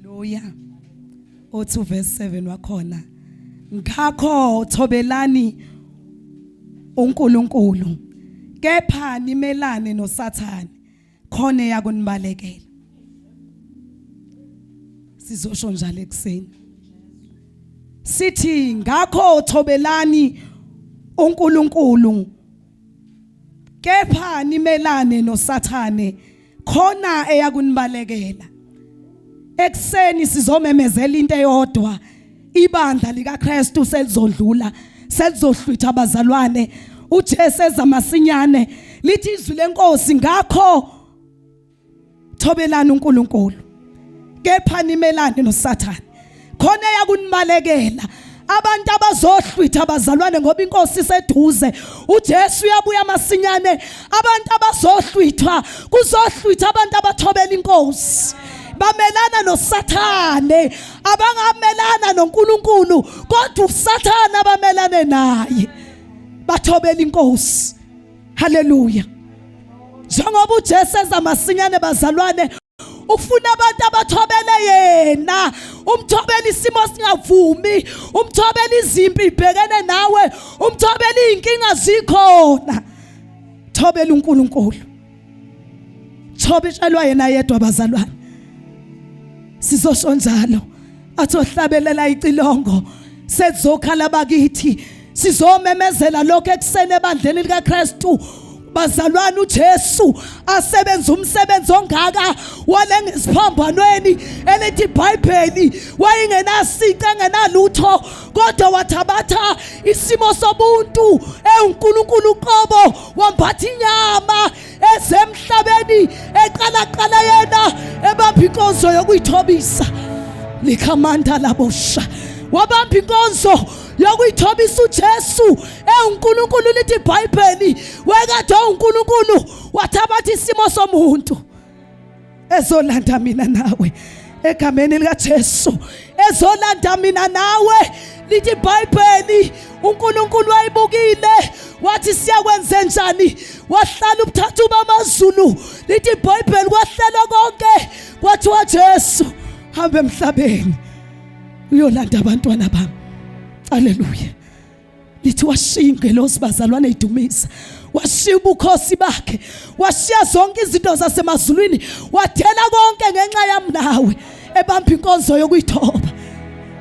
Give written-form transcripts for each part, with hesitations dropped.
Hallelujah. O2 verse 7 wakhona. Ngakho thobelani uNkulunkulu. Kepha nimelane noSathane khona yakunibalekela. Sizosho njalo ekseni. Sithi ngakho thobelani uNkulunkulu. Kepha nimelane noSathane khona eyakunibalekela. Ekseni sizomemezela into eyodwa. Ibandla likaKristu selizodlula, selizohlwitha abazalwane. uJesu ezamasinyane lithi izwi lenkosi ngakho thobelani uNkulunkulu. Kepha nimelane noSathane khona yakunibalekela. Abantu abazohlwitha abazalwane ngoba inkosi iseduze. uJesu uyabuya masinyane. Abantu abazohlwithwa kuzohlwitha abantu abathobela inkosi. Bamelana noSathane, abangamelana noNkulunkulu, kodwa uSathane abamelane naye. Bathobela inkosi. Hallelujah. Njengoba uJesu ezamasinyane bazalwane ufuna abantu abathobele yena, umthobela isimo singavumi, umthobela izimpi ibhekene nawe, umthobela inkinga zikhona. Thobela uNkulunkulu. Thobishelwa yena yedwa bazalwane. Sizosho njalo athi ohlabelela icilongo sezokhala bakithi. Sizomemezela lokho eksene ebandleni likaKristu. Bazalwane uJesu asebenza umsebenzi ongaka wale ngesiphambanweni elithi iBhayibheli wayingenasiqa engenalutho kodwa wathabatha isimo sobuntu uNkulunkulu uqobo wambatha inyama ezemhlabeni eqala yena ebamba inkonzo yokuyithobisa likhamanda labosha wabamba inkonzo yokuyithobisa uJesu uNkulunkulu lithi iBhayibheli wekade uNkulunkulu wathabatha isimo somuntu ezolanda mina nawe egameni likaJesu ezolanda mina nawe lithi iBhayibheli uNkulunkulu wayibukile wathi siyakwenza njani wahlala ubuthathu bamazulu lithi iBhayibheli kwahlela konke kwathi uJesu hambe emhlabeni uyolanda abantwana bami. Hallelujah. Lithi washiya ingelosi bazalwane idumisa. Washiya ubukhosi bakhe. Washiya zonke izinto zasemazulwini. Wathela konke ngenxa yami nawe. Ebamba inkonzo yokuyithoba.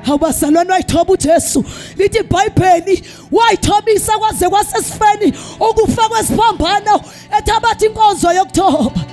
Awubazalwane wayithoba uJesu. Lithi iBhayibheli wayithobisa kwaze kwasesifeni ukufa kwesiphambano ethabatha inkonzo yokuthoba.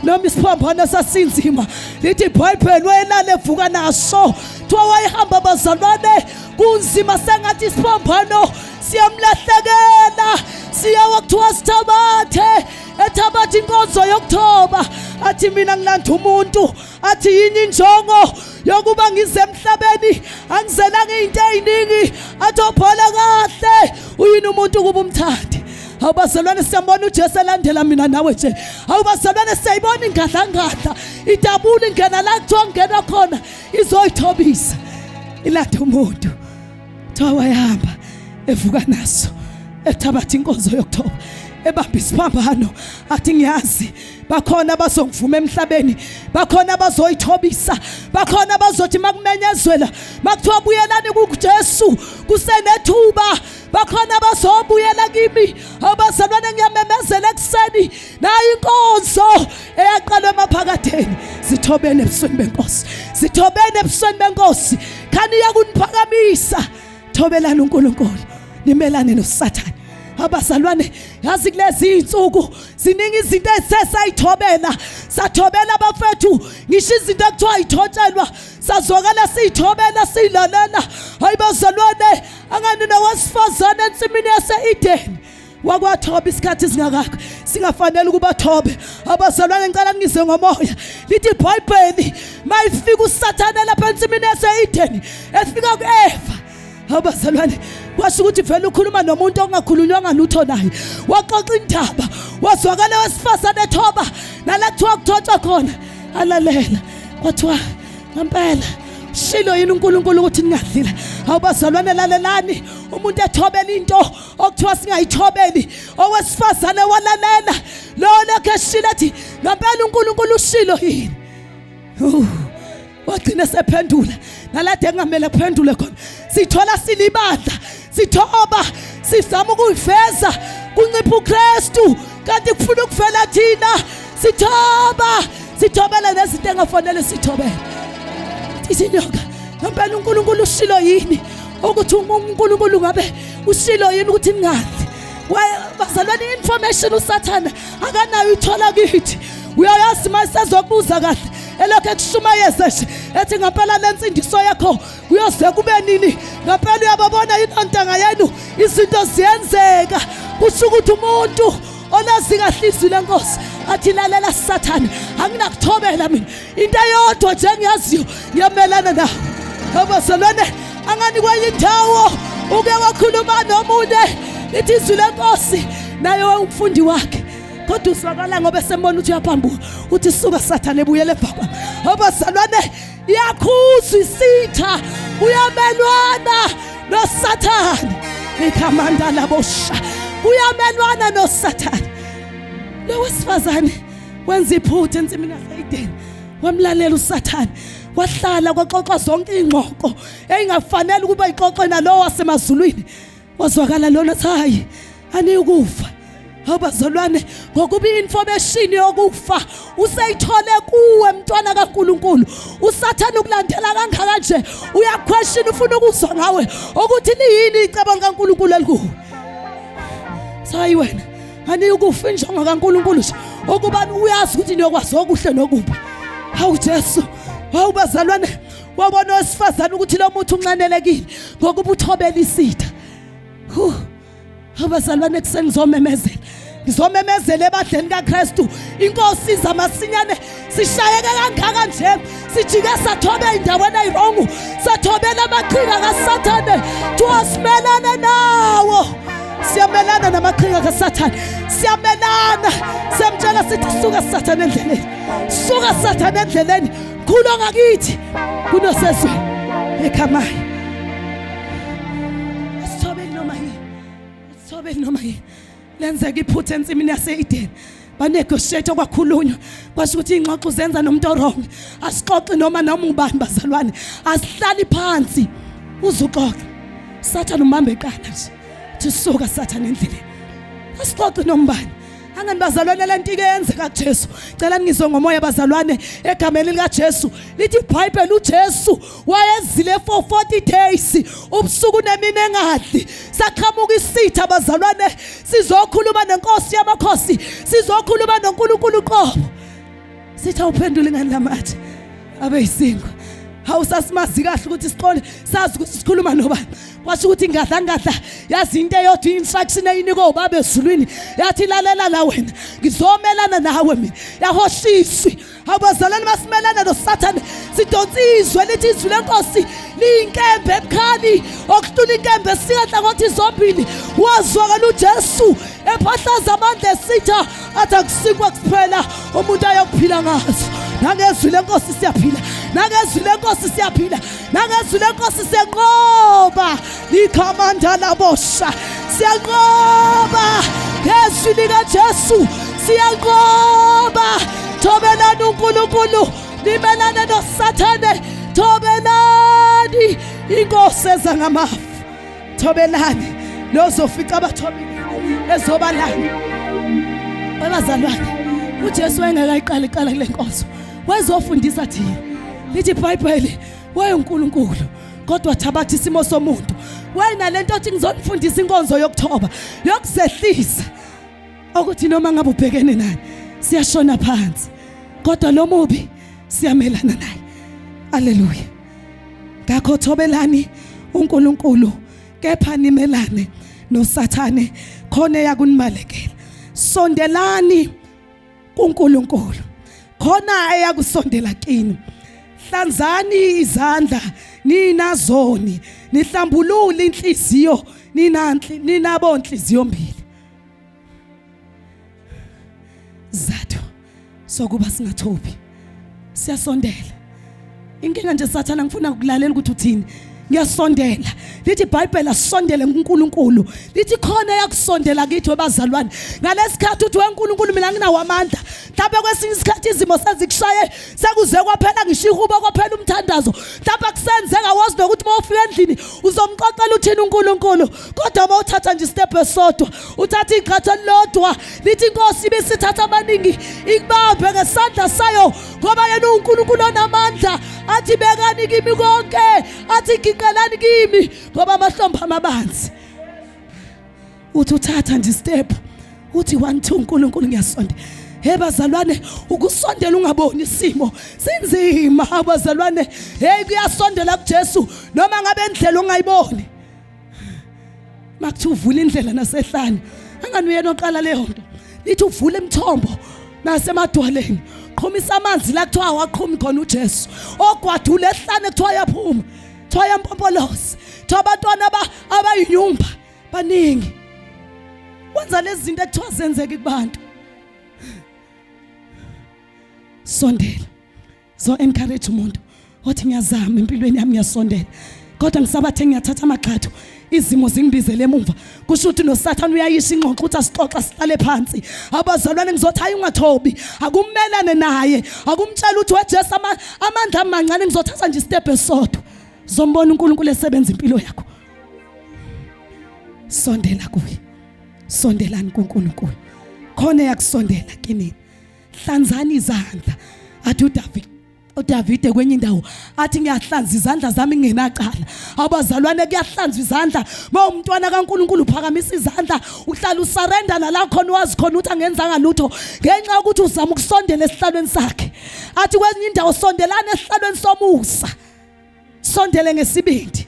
Noma isiphambano sasinzima. Lithi iBhayibheli wayelala evuka naso. Thiwa wayehamba bazalwane kunzima sengathi isiphambano siyamlahlekela siyawa kuthiwa sithabathe ethabatha inkonzo yokuthoba. Athi mina ngilanda umuntu athi yini injongo yokuba ngize emhlabeni angizelanga into eziningi athi obhola kahle uyini umuntu kuba umthandi. Awubazalwane siyambona uJesu elandela mina nawe nje. Awubazalwane siyayibona ingadla idabula ingena la kuthiwa ngena khona izoyithobisa ilanda umuntu. Thiwa wayahamba evuka naso ethabatha inkonzo yokuthoba ebamba isiphambano athi ngiyazi bakhona bazongivuma emhlabeni bakhona bazoyithobisa bakhona bazothi makumenyezwela makuthiwa buyelani kuJesu kusenethuba bakhona bazobuyela kimi. Abazalwane ngiyamemezela ekseni nayo inkonzo eyaqala emaphakatheni sithobene ebusweni benkosi sithobene ebusweni benkosi khani yakuniphakamisa. Thobelani uNkulunkulu nimelane noSathane. Abazalwane yazi kulezi insuku ziningi izinto esesayithobela sathobela abafethu ngisho izinto ekuthiwa ayithotshelwa sazwakala siyithobela silalela. Hayi bazalwane angani nowesifazane ensimini yaseEden wakwathoba isikhathi singakakho singafanele ukuba thobe. Abazalwane ngicela ngize ngomoya lithi iBhayibheli mayifika uSathane lapha ensimini yaseEden efika kuEva. Abazalwane kwasho ukuthi vele ukhuluma nomuntu ongakhulunywanga lutho naye waxoxa indaba wazwakala wesifazane ethoba nala kuthiwa kuthotshwa khona alalela kwathiwa ngempela shilo yini uNkulunkulu ukuthi ningadlila. Awubazalwane lalelani umuntu ethobela into okuthiwa singayithobeli owesifazane walalela lo lokho eshilo ethi ngempela uNkulunkulu ushilo yini. wagcina sephendula nalade engamele kuphendule khona. Sithola silibandla, sithoba, sizama ukuyiveza kuncipha uKristu kanti kufuna ukuvela thina. Sithoba, sithobela nezinto engafanele sithobele. Isinyoka ngempela uNkulunkulu ushilo yini ukuthi uNkulunkulu ngabe ushilo yini ukuthi ningadli? Bazalwane, information uSathane akanayo ithola kithi. Uyayazi masezokubuza kahle elokho ekushumayeza nje ethi ngempela lensindiso yakho uyoze kube nini? Ngempela uyababona inontanga yenu izinto ziyenzeka. Kusho ukuthi umuntu olazi kahle izwi lenkosi athi lalela Sathane, anginakuthobela mina. Into eyodwa nje engiyaziyo ngiyamelana nawe. Abazalwane, angani kwenye indawo uke wakhuluma nomunye lithi izwi lenkosi naye umfundi wakhe, kodwa uswakala ngoba esembona ukuthi uyaphambuka uthi suka Sathane ebuyele ephakwa. Abazalwane, iyakhuzwa isitha, uyamelwana noSathane. Ikhamanda labosha uyamelwana noSathane. Lo wesifazane wenza iphutha ensimini yaseEdeni, wamlalela uSathane, wahlala kwaxoxa zonke ingxoxo engafanele ukuba ixoxe nalowo wasemazulwini. Wazwakala lona hayi anikufa. Abazalwane, ngokuba information yokufa useyithole kuwe mntwana kaNkulunkulu. USathane ukulandela kangaka nje uyaquestion, ufuna ukuzwa ngawe ukuthi liyini icebo likaNkulunkulu elikuwe. Sayi wena anikufa injongo kaNkulunkulu nje ukuba uyazi ukuthi niyokwazi okuhle nokubi. Hawu Jesu, hawu bazalwane, wabona wesifazane ukuthi lo muntu unxanelekile ngokuba uthobela isitha. Abazalwane, kuseni ngizomemezela, ngizomemezela ebadleni kaKristu. Inkosi iza masinyane, sishayeke kangaka nje sijike sathobe endaweni eyirong, sathobela amaqhinga kaSathane. Tuwasimelana nawo, siyamelana namaqhinga kaSathane, siyamelana. Siyamtshela sithi suka Sathane endleleni, suka Sathane endleleni, khula ngakithi kunosezweni ekhamayo. Noma yini lenzeka iphutha ensimini yaseEdeni, banegotiate kwakhulunywa kwasho ukuthi ingxoxo zenza nomuntu orong. Asixoxe noma ubani bazalwane, asihlali phansi uzuxoxa. Sathane umbambe eqala nje, thisuka Sathane endleleni, asixoxe nombani. Angani bazalwane, lento ike yenzeka kuJesu. Cela ngizwe ngomoya bazalwane egameni likaJesu. Lithi iBhayibheli uJesu wayezile for 40 days ubusuku nemini engadli. Saqhamuka isitha bazalwane, sizokhuluma nenkosi yamakhosi, sizokhuluma noNkulunkulu qobo. Sitha uphendule ngani lamathi abe isingo. Hawu sasimazi kahle ukuthi siqole, sazi ukuthi sikhuluma nobani. Kwasho ukuthi ngadla yazi into eyodwa, instruction eyinikwe ubaba ezulwini yathi lalela la wena, ngizomelana nawe mina. Yahoshiswi. Abazalwane, masimelana noSathane sidonsizwe lithi izwi lenkosi liyinkembe ebukhali okuhlula inkembe esikadla ngothi zombili. Wazwakala uJesu ephahlaza amandla esitha athi akusikwa kuphela umuntu ayokuphila ngazo. Nangezwi lenkosi siyaphila, nangezwi lenkosi siyaphila, nangezwi lenkosi siyanqoba. Ikhamanda labosha siyanqoba ngezwi likaJesu, siyanqoba. Thobelani uNkulunkulu, nimelane noSathane, thobelani inkosi eza ngamafu, thobelani lozofica abathobile ezobalani. Abazalwane, uJesu wayengakayiqala kule nkonzo, wayezofundisa thina. Lithi iBhayibheli wayeNkulunkulu kodwa thabatha isimo somuntu. Wayinalento othi ngizonifundisa inkonzo yokuthoba, yokuzehlisa, ukuthi noma ngabe ubhekene nani siyashona phansi kodwa lo mubi siyamelana naye. Haleluya. Ngakho thobelani uNkulunkulu, kepha nimelane noSathane khona yakunimalekela. Sondelani kuNkulunkulu khona eyakusondela kini. Hlanzani izandla ninazoni, nihlambulule inhliziyo ninabo inhliziyo mbili. Zathu sokuba singathobi, siyasondela. Inkinga nje Sathane ngifuna ukulalela ukuthi uthini. ngiyasondela. Lithi iBhayibheli asondele kuNkulunkulu. Lithi khona yakusondela kithi webazalwane. Ngalesikhathi uthi weNkulunkulu mina nginawo amandla. Mhlawumbe kwesinye isikhathi izimo sezikushaye sekuze kwaphela ngisho ihubo kwaphela umthandazo. Mhlawumbe kusenzeka wazi nokuthi mawufika endlini uzomqoqela uthini uNkulunkulu. Kodwa mawuthatha nje step esodwa, uthatha iqhatha lodwa, lithi inkosi ibisithatha abaningi ikubambe ngesandla sayo ngoba yena uNkulunkulu onamandla. Athi bekani kimi konke, athi giqelani kimi ngoba amahlombe amabanzi. Uthi uthatha nje step, uthi 1 2 uNkulunkulu ngiyasonda. Hey bazalwane, ukusondela ungaboni isimo sinzima abazalwane. Hey kuyasondela kuJesu noma ngabe indlela ongayiboni. Makuthi uvula indlela nasehlane, angani uyena oqala leyo nto. Lithi uvule imithombo nasemadwaleni, qhumisa amanzi la kuthiwa waqhumi khona uJesu. Ogwadule ehlane kuthiwa yaphuma, kuthiwa yampompoloza. Kuthiwa abantwana abayinyumba baningi. Wenza lezi zinto ekuthiwa zenzeke kubantu. Sondela. So encourage umuntu othi ngiyazama empilweni yami ngiyasondela, kodwa ngisabathe ngiyathatha amaqhatho izimo zingibizele emumva. Kusho ukuthi noSathane uyayisha ingxoxo uthi asixoxa sihlale phansi. Abazalwane ngizothi hayi ungathobi, akumelane naye, akumtshela ukuthi weJesu amandla amancane, ngizothatha nje step esodwa. Zombona uNkulunkulu esebenza impilo yakho. Sondela kuye, sondelani kuNkulunkulu, khona yakusondela kini. Hlanzani izandla. Athi uDavide kwenye indawo athi ngiyahlanza izandla zami ngingenaqala. Abazalwane kuyahlanza izandla mawumntwana kaNkulunkulu, uphakamisa izandla, uhlala usurrender nala khona wazi khona ukuthi angenzanga lutho ngenxa ukuthi uzama ukusondela esihlalweni sakhe. Athi kwenye indawo sondelana esihlalweni somusa, sondele ngesibindi,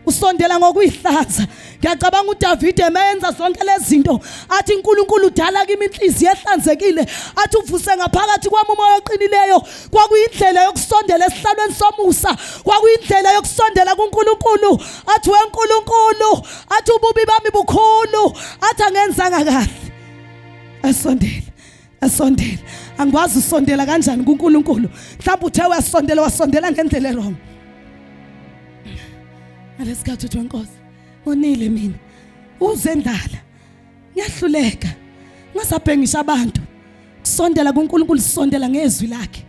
usondela ngokuyihlanza. Ngiyacabanga uDavide mayenza zonke lezi zinto athi uNkulunkulu udala kimi inhliziyo ehlanzekile, athi uvuse ngaphakathi kwami umoya oqinileyo. Kwakuyindlela yokusondela esihlalweni somusa, kwakuyindlela yokusondela kuNkulunkulu. Athi weNkulunkulu, athi ububi bami bukhulu, athi angenzanga kahle. Asondela. Angikwazi usondela kanjani kuNkulunkulu. Mhlawumbe uthe wasondela ngendlela wrong. Ngalesikhathi uthi wenkosi unile mina uzendala ngiyahluleka ngasabhengisha abantu. Kusondela kuNkulunkulu sisondela ngezwi lakhe,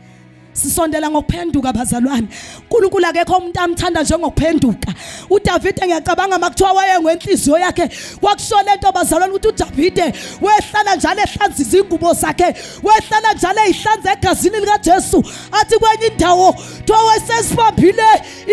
sisondela ngokuphenduka bazalwane. uNkulunkulu akekho umuntu amthanda njengokuphenduka. uDavide ngiyacabanga makuthiwa wayengenhliziyo yakhe kwakusho lento bazalwane ukuthi uDavide wehlala njalo ehlanza izingubo zakhe, wehlala njalo ehlanza egazini lika Jesu. Athi kwenye indawo kuthiwa wayesesibambile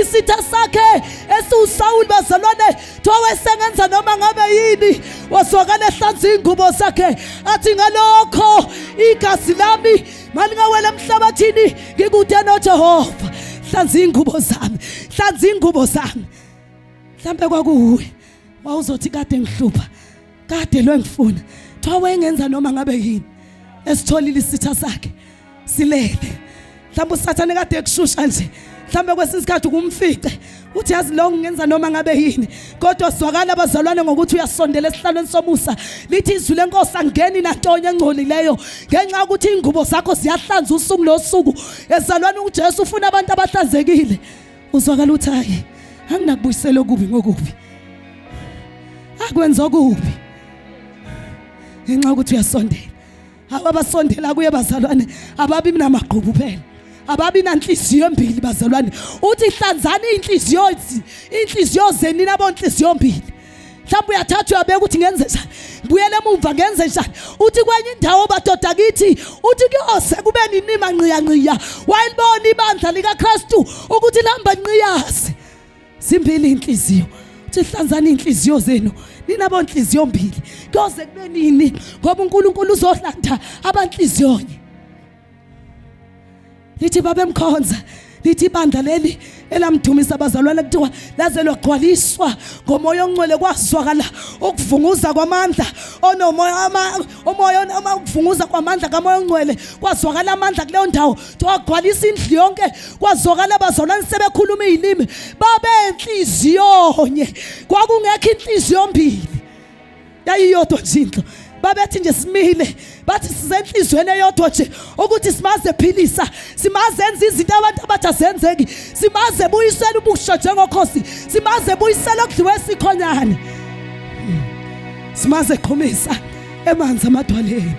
isitha sakhe esiwuSawuli bazalwane, kuthiwa wayesengenza noma ngabe yini, wasokala ehlanza izingubo zakhe. Athi ngalokho igazi lami malingawela emhlabathini ngikude noJehova. Hlanza izingubo zami, hlanza izingubo zami. Mhlambe kwakuwe wawuzothi kade ngihlupha, kade lo ngifuna, kuthiwa wayengenza noma ngabe yini, esitholile isitha sakhe silele. Mhlambe uSathane kade ekushusha nje, mhlambe kwesisikhathi kumfice uthi yazi lo ngenza noma ngabe yini, kodwa swakala abazalwane ngokuthi uyasondela esihlalweni somusa. Lithi izwi lenkosi angeni nantonye engcolileyo ngenxa ukuthi ingubo zakho ziyahlanza usuku nosuku. Ezalwane uJesu ufuna abantu abahlanzekile. Uzwakala uthi hayi anginakubuyisela okubi ngokubi, akwenza okubi ngenxa ukuthi uyasondela. Abasondela kuye bazalwane ababi namagqubu phela, ababi nanhliziyo embili bazalwane. Uthi hlanzani inhliziyo zeni nabo inhliziyo embili. Mhlawumbe uyathatha uyabeka ukuthi ngenze njani, ngibuyele emumva ngenze njani. Uthi kwenye indawo badoda kithi uthi kuyose kube ninima nqiya wayibona ibandla likaKristu ukuthi lihamba nqiyazi. Zimbili inhliziyo. Uthi hlanzani inhliziyo zenu ninabo inhliziyo embili kuyoze kube nini, ngoba uNkulunkulu uzohlanda abanhliziyonye. Lithi babemkhonza, lithi ibandla leli elamdumisa abazalwane kuthiwa laze lwagcwaliswa ngomoya ongcwele, kwazwakala ukuvunguza kwamandla umoya ukuvunguza kwamandla kamoya ongcwele, kwazwakala amandla kuleyo ndawo. Kwagcwalisa indlu yonke, kwazwakala abazalwane sebekhuluma izilimi, babe enhliziyonye, kwakungekho inhliziyo mbili, yayiyodwa nje indlu. babethi nje simile bathi sizenhlizweni eyodwa nje ukuthi simaze philisa simaze enza izinto abantu abathi azenzeki simaze buyisela ubusha njengokhosi simaze buyisela okudliwe sikhonyane simaze qhumisa emanzi amadwaleni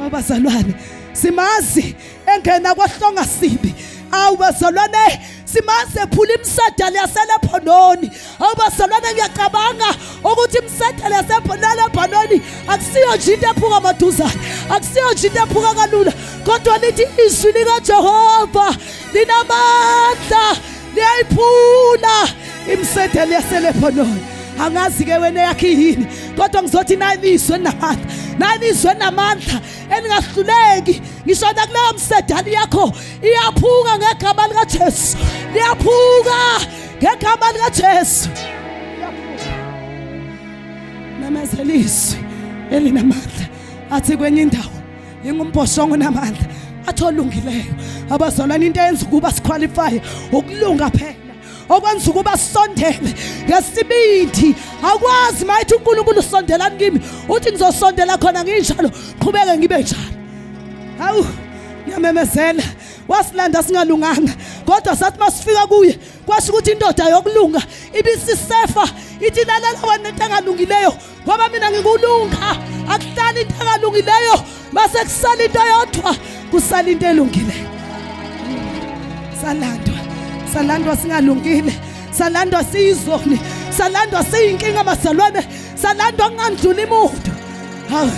abazalwane simazi engena kwahlonga sibi awubazalwane simaze phula imsadala yaselephononi awubazalwane ngiyacabanga ukuthi imsadala yaselephononi akusiyo nje into ephuka maduzane akusiyo nje into ephuka kalula kodwa lithi izwi likaJehova linamandla liyayiphula imsadala yaselephononi angazi ke wena yakhe yini kodwa ngizothi nayizwe namandla eningahluleki ngisho nakuleyo msedali yakho iyaphuka ngegama likaJesu liyaphuka ngegama likaJesu namezelizwi elinamandla athi kwenye indawo ingumboshongo namandla atholungileyo abazalwane into eyenza ukuba siqualify ukulunga phela okwenza ukuba sondele ngesibindi akwazi mayithi uNkulunkulu sondelani kimi uthi ngizosondela khona nginjalo qhubeke ngibe njalo hawu ngiyamemezela wasilanda singalunganga kodwa sathi masifika kuye kwasho ukuthi indoda yokulunga ibisisefa ithi lalela wena into engalungileyo ngoba mina ngikulunga akuhlali into engalungileyo mase kusala into yodwa kusala into elungileyo salandwa singalungile salandwa siyizoni salandwa siyinkinga bazalwane salandwa ngandlula imuntu hawu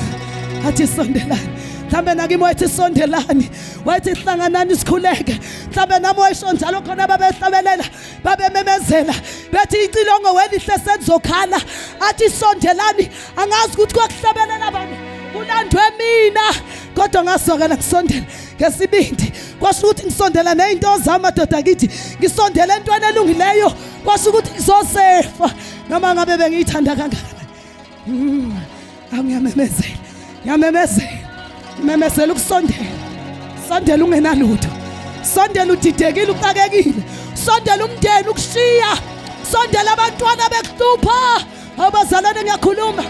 athi sondelani mhlambe nakimi wathi sondelani wathi hlanganani sikhuleke mhlambe nami wayisho njalo khona babehlabelela babememezela bethi icilongo welihle senzokhala athi sondelani angazi ukuthi kwakuhlabelela abantu kulandwe mina kodwa ngasokela kusondela ngesibindi kwasho ukuthi ngisondela nezinto zami madoda kithi ngisondela entweni elungileyo kwasho ukuthi ngizosefa noma ngabe bengiyithanda kangakanani ngiyamemezela ukusondela ungenalutho sondela udidekile uxakekile sondela umndeni ukushiya sondela abantwana bekuhlupha abazalwane ngiyakhuluma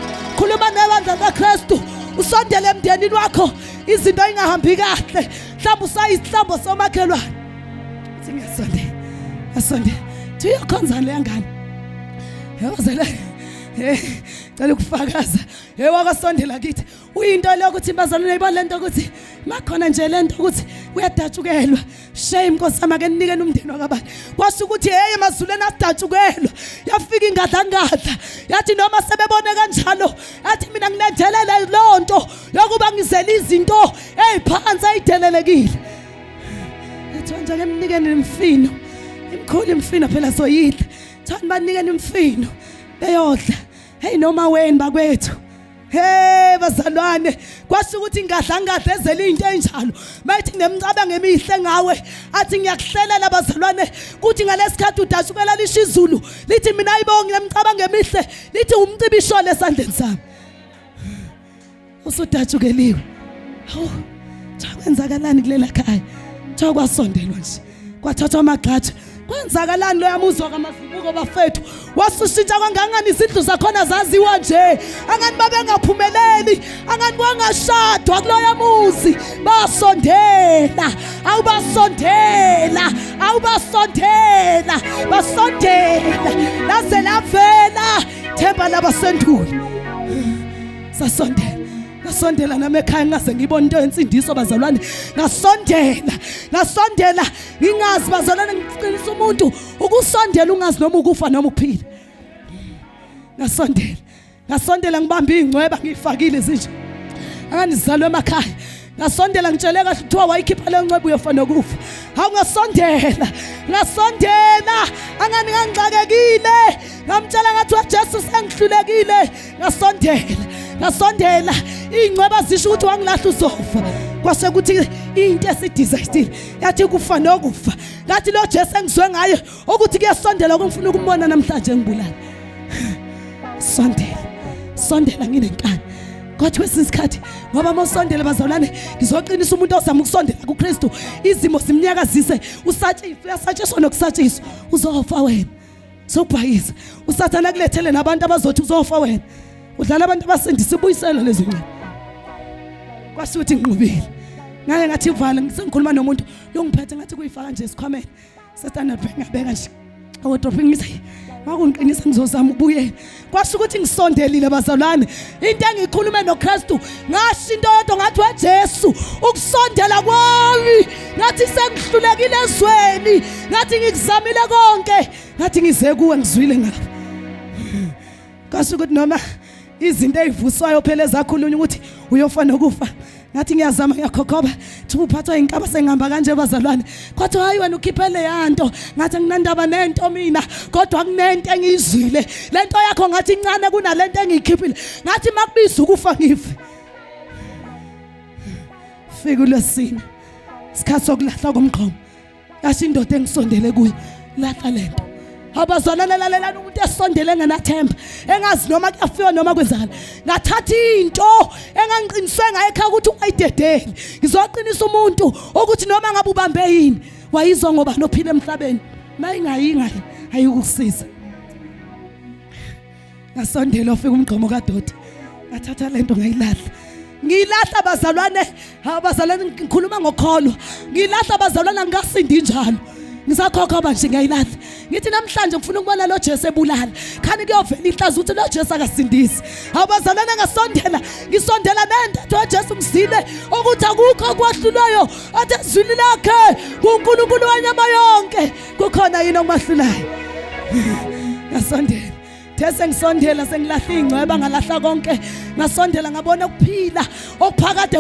nebandla likaKristu usondele emndenini wakho izinto ingahambi kahle mhlawumbe usayisihlambo somakhelwane ngiyasondela uyakhonza le ngane yabazela cela ukufakaza wakasondela kithi uyinto lokuthi bazalwane ibalento ukuthi makhona nje lento ukuthi uyadatshukelwa shame nkosama ke ninikeni umndeni wakabani kwasho ukuthi emazuleni adatshukelwa yafika ingadla yathi noma sebebone kanjalo yathi mina ngilendelela lonto yokuba ngizela izinto eziphansi ezidelelekile yathi nje ke ninikeni imfino imkhulu imfino phela soyidla thani banikeni imfino beyodla hey noma wena bakwethu bazalwane kwasho ukuthi ingadla ezela into enjalo mayithi nemcabanga emihle ngawe athi ngiyakuhlelela bazalwane kuthi ngalesikhathi udashukela lisha izulu lithi mina ayibonge nemcabanga emihle lithi umcibisho lesandleni sami usudashukeliwe hawu kwenzakalani kulela khaya kwasondelwa nje kwathathwa amagxathu kwenzakalani lo yamuzwa kamazibuko bafethu wasushintsha kangangani izindlu zakhona zaziwa nje angani babengaphumeleli angani kwangashadwa kulo yamuzi basondela basondela laze lavela themba labasenduli ngasondela nami ekhaya ngase ngibona into yensindiso bazalwane ngasondela ngingazi bazalwane ngiqinisa umuntu ukusondela ungazi noma ukufa noma ukuphila ngasondela ngibamba ingcweba ngifakile zinje anganizalwe emakhaya ngasondela ngitshele kahle kuthiwa wayikhipha le ngcweba uyofana ukufa hawu ngasondela angani ngangixakekile ngamtshela ngathi uJesu sengihlulekile ngasondela ingcweba zisho ukuthi wangilahla uzofa kwase ukuthi into esidizayile yathi kufa nokufa ngathi lo Jesu engizwe ngaye ukuthi kuyasondela ukufuna ukumbona namhlanje ngibulala sondela nginenkani kodwa kwesikhathi ngoba mosondela bazalwane ngizoqinisa umuntu ozama ukusondela kuKristu izimo zimnyakazise uyasatshiswa nokusatshiswa uzofa wena sokubhayisa usathana kulethele nabantu abazothi uzofa wena udlala abantu abasindisa ibuyisela lezi ngcebo kwasuthi ngiqhubile ngake ngathi ivale ngisengikhuluma nomuntu longiphethe ngathi kuyifaka nje esikhwameni se-Standard Bank ngabeka nje awodrophi ngithi ngakungiqinisa ngizozama ubuye kwasukuthi ngisondelile bazalwane into engikhulume noKristu ngasho into yodwa ngathi weJesu ukusondela kwami ngathi sengihlulekile ezweni ngathi ngikuzamile konke ngathi ngize kuwe ngizwile ngapha kwasukuthi noma izinto ezivuswayo phela ezakhulunywa ukuthi uyofana ukufa ngathi ngiyazama ngiyakhokoba thuphathwa inkaba sengihamba kanje bazalwane kodwa hayi wena ukhiphele yanto ngathi nginandaba nento mina kodwa kunento engiyizwile lento yakho ngathi incane kunalento engiyikhiphile ngathi makubiza ukufa ngife fika lesine isikhathi sokulahla komqhomo yasho indoda engisondele kuyo lahla lento abazalwane lalelana umuntu esondele ngenathemba engazi noma kuyafika noma kwenzakala ngathatha into engangiqiniswe ngayo ekhaya ukuthi ungayidedeli ngizoqinisa umuntu ukuthi noma ngabe ubambe yini wayizwa ngoba nophile emhlabeni mayingayingayi ayikukusiza ngasondela ufika umgqomo kaDoti ngathatha lento ngiyilahla abazalwane ngikhuluma ngokholo ngiyilahla abazalwane ngasindi njalo ngisakhokhoba nje ngiyilahla ngithi namhlanje ngifuna ukubona lo Jesu ebulala khani kuyovela ihlazo ukuthi lo Jesu akasindisi abazalwane ngisondela nentathu kaJesu ngizile ukuthi akukho kwahlulayo athi ezwini lakhe kuNkulunkulu wanyama yonke kukhona yini okumahlulayo ngasondela ngisondela sengilahla ingcweba ngalahla konke ngasondela ngabona ukuphila okuphakade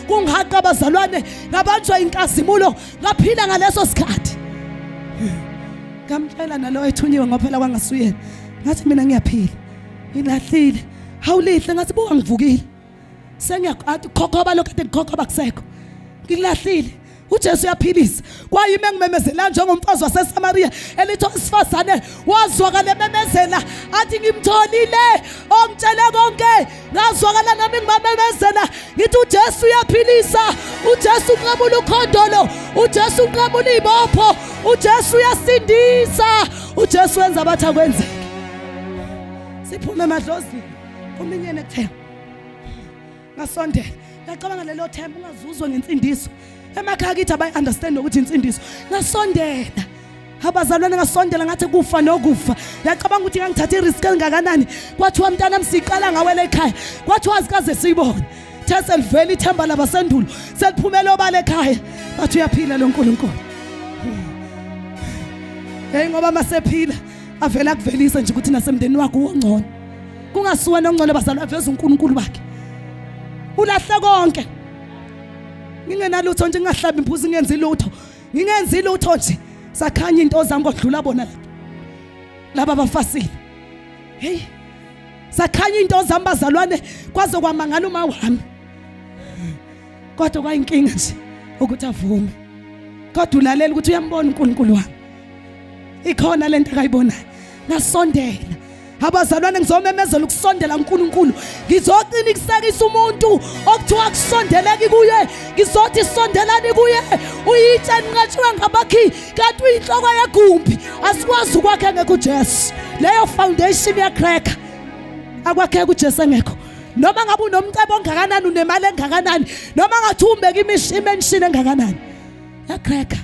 kungaqa abazalwane ngabanjwa inkazimulo ngaphila ngaleso sikhathi ngamtshela nalo ethunyiwe ngophela kwangasuyena ngathi mina ngiyaphila ngilahlile hawulihle ngathi buka ngivukile sengiyathi khokhoba lokho kade ngikhokhoba kusekho ngilahlile uJesu uyaphilisa kwayime ngimemezela njengomfazi waseSamaria elithi owesifazane wazwakala memezela athi ngimtholile ongitshele konke ngazwakala nami ngimemezela ngithi uJesu uyaphilisa uJesu uqabula ukhondolo uJesu uqabula ibopho uJesu uyasindisa uJesu wenza abathi akwenzeke siphume emadlozini kuminyene kuthemba ngasondela ngacabanga lelo themba ungazuzwa ngensindiso emakhaya kithi abayi understand ukuthi insindiso ngasondela abazalwane ngasondela ngathi kufa nokufa yacabanga ukuthi ngangithatha irisk engakanani kwathiwa mntana msiqala ngawela ekhaya kwathiwa azikaze siyibone these livela ithemba labasendulo seliphumela obala ekhaya bathi uyaphila lo nkulunkulu hey ngoba masephila avela kuvelisa nje ukuthi nasemndeni wakho ongcono kungasuwa nongcono bazalwane aveza uNkulunkulu bakhe ulahle konke ngingenalutho nje ngingahlabi imphuzi ngenzi lutho nje sakhanya into zami kodlula bona laba abafasile hey sakhanya into zami bazalwane kwaze kwamangala uma wami kodwa kwayinkinga nje ukuthi avume kodwa ulalela ukuthi uyambona uNkulunkulu wami ikhona lento akayibonayo ngasondela abazalwane ngizomemezela ukusondela uNkulunkulu ngizoqinisekisa umuntu okuthiwa kusondeleki kuye ngizothi sondelani kuye uyitshe nqatshiwe ngabakhi kanti uyinhloko yegumbi asikwazi ukwakhe ngekho uJesu leyo foundation yakreka akwakhe uJesu engekho noma ngabe unomcebo ongakanani unemali engakanani noma ngathi umbeka imishini engakanani yakreka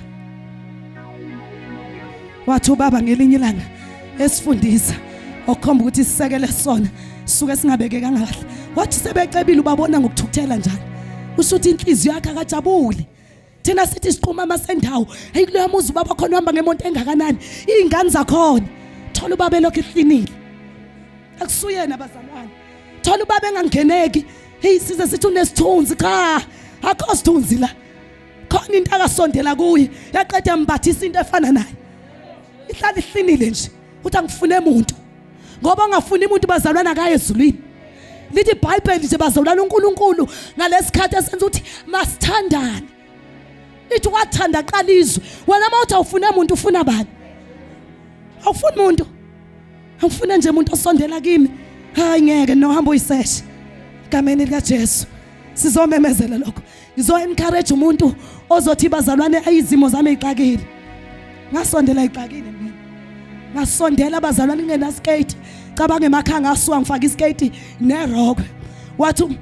wathi ubaba ngelinye ilanga esifundisa okhomba ukuthi sisekele sona suke singabekeka kahle wathi sebecebile ubabona ngokuthukuthela njalo usho ukuthi inhliziyo yakhe akajabule thina sithi siqhuma amasendawo hey kuleyo muzi ubaba khona uhamba ngemonto engakanani izingane zakhona thola ubaba lokho ihlinile akusuyena abazalwane thola ubaba engangeneki hey size sithi unesithunzi cha akho sithunzi la khona into akasondela kuye yaqeda mbathisa into efana naye ihlala ihlinile nje uthi angifune umuntu ngoba ngafuni umuntu bazalwana akaye ezulwini lithi iBhayibheli nje bazalwana uNkulunkulu ngalesikhathi esenza ukuthi masithandane lithi wathanda qala izwe wena mawuthi awufune umuntu ufuna bani awufuni umuntu awufuna nje umuntu osondela kimi hayi ngeke nohamba uyiseshe igameni lika Jesu sizomemezela lokho ngizo encourage umuntu ozothi bazalwane ayizimo zami ezixakile ngasondela izixakile mina ngasondela abazalwane ngena skate cabanga emakhaya ngasuka ngifaka iskate nerok wathi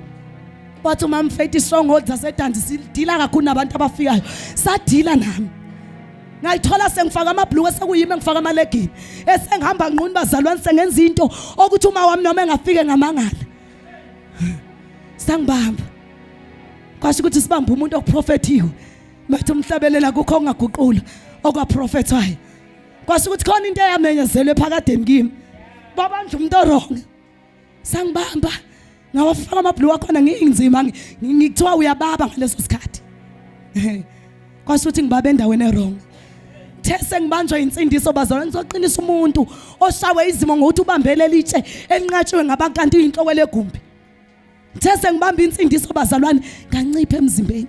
Wathi uMama Faith Stronghold asedandi sidila kakhulu nabantu abafikayo. Sadila nami. Ngayithola sengifaka amabhluku sekuyimi ngifaka amalegini. Esengihamba nquni bazalwane sengenza into ukuthi uma wami noma engafike ngamangala. Sangibamba. Kwasho ukuthi sibambe umuntu okuprofethiwe. Bathi umhlabelela kukho ongaguqula okwaprofethayo. Kwasho ukuthi khona into eyamenyezelwe phakadeni kimi. Baba nje umuntu orong. Sangibamba. Ngawafaka amabhluku akhona ngiyinzima ngikuthiwa uyababa ngaleso sikhathi. Kwasho ukuthi ngibabe endaweni erong. These ngibanjwa insindiso bazalwane ngizoqinisa umuntu oshawe izimo ngokuthi ubambele litshe enqatshiwe ngabantu inhloko legumbi. These ngibamba insindiso bazalwane ngancipha emzimbeni.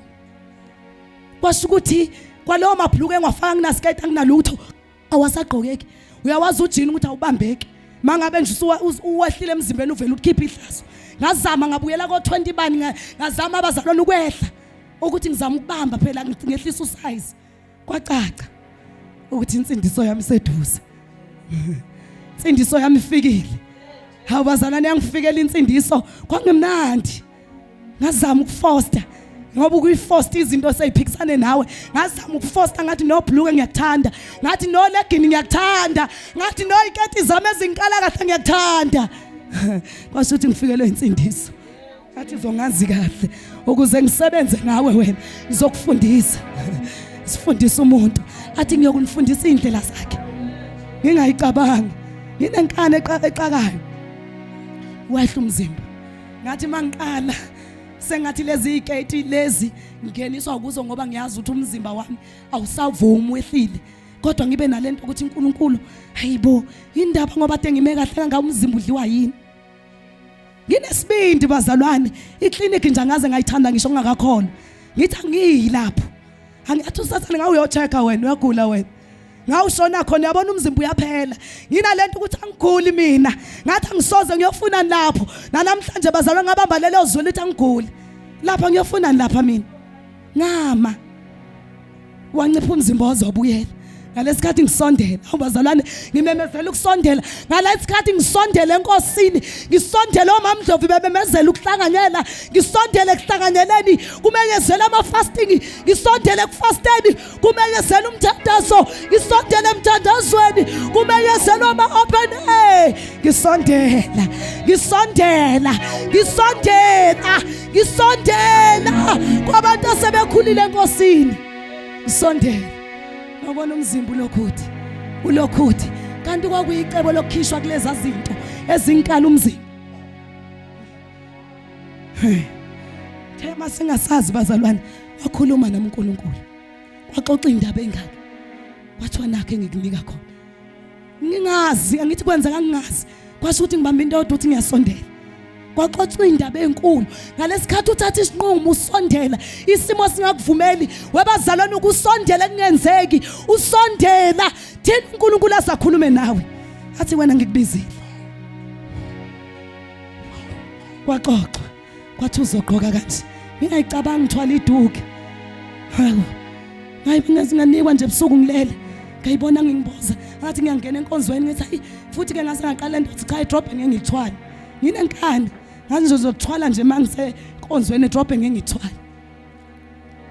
Kwasho ukuthi kwalowo mabhluku engwafaka nginaskate anginalutho awasagqokeki. Uyawazi ujini ukuthi awubambeki. Mangabe nje uwehlile emzimbeni uvela ukhipha ihlazo. Ngazama ngabuyela ko20 bani ngazama abazalwane ukwehla ukuthi ngizama ukubamba phela ngehlisa usize. Kwacaca ukuthi insindiso yami seduze. Insindiso yami ifikile. Hawu bazalwane yangifikela insindiso kwangimnandi. Ngazama ukufoster ngoba ukuyifoster izinto seyiphikisane nawe. Ngazama ukufoster ngathi no bhluke ngiyakuthanda. Ngathi no legging ngiyakuthanda. Ngathi no iketi zami ezinkala kahle ngiyakuthanda. Kwasho ukuthi ngifikelwe insindiso. Ngathi uzongazi kahle ukuze ngisebenze ngawe wena ngizokufundisa. Sifundisa umuntu athi ngiyokunifundisa indlela zakhe. Ngingayicabanga. Nginenkane exakayo. Wehla umzimba. Ngathi mangiqala sengathi lezi igate lezi ngeniswa ukuzo ngoba ngiyazi ukuthi umzimba wami awusavumi wehlile. Kodwa ngibe nalento ukuthi uNkulunkulu hayibo indaba ngoba ngime kahle kanga umzimba udliwa yini. Nginesibindi bazalwane iclinic nje ngaze ngayithanda ngisho ngakakhona. Ngithi angiyilapho. Angiyathi usathane ngawe uyochecka wena uyagula wena. Ngawushona khona yabona umzimba uyaphela. Nginalento ukuthi angiguli mina. Ngathi angisoze ngiyofuna lapho. Namhlanje bazalwane ngabamba lelo zwi lithi angiguli. Lapha ngiyofuna lapha mina. Ngama. Wancipha umzimba ozobuyela. Ngalesikhathi ngisondela abazalwane ngimemezela ukusondela ngalesikhathi ngisondela enkosini ngisondela omama Ndlovu bememezela ukuhlanganyela ngisondele kuhlanganyeleni kumenyezela ama fasting ngisondele kufasteni kumenyezela umthandazo ngisondele emthandazweni kumenyezela ama open air ngisondela kwabantu asebekhulile enkosini ngisondela. Ngabona umzimba ulokhuthi kanti kwakuyicebo lokukhishwa kuleza zinto ezinkala umzimba. Thema singasazi bazalwane wakhuluma naMuNkulunkulu waxoxa indaba engaka wathiwa nakhe ngikunika khona ngingazi angithi kwenzeka ngingazi kwasho ukuthi ngibamba into ukuthi ngiyasondela kwaxoxa indaba enkulu ngalesikhathi uthatha isinqumo usondela isimo singakuvumeli webazalwane ukusondela kungenzeki usondela thina uNkulunkulu asakhulume nawe athi wena ngikubizile kwaxoxa kwathi uzogqoka kanje ngiyayicabanga ngithwala iduke hawo ngayibengazinganikwa nje ebusuku ngilele ngayibona ngingimboza ngathi ngiyangena enkonzweni ngithi hayi futhi ke ngase ngaqala ndothi cha idrop ngiyithwala nginenkani ngizothwala nje mangise konzweni drop ngengithwala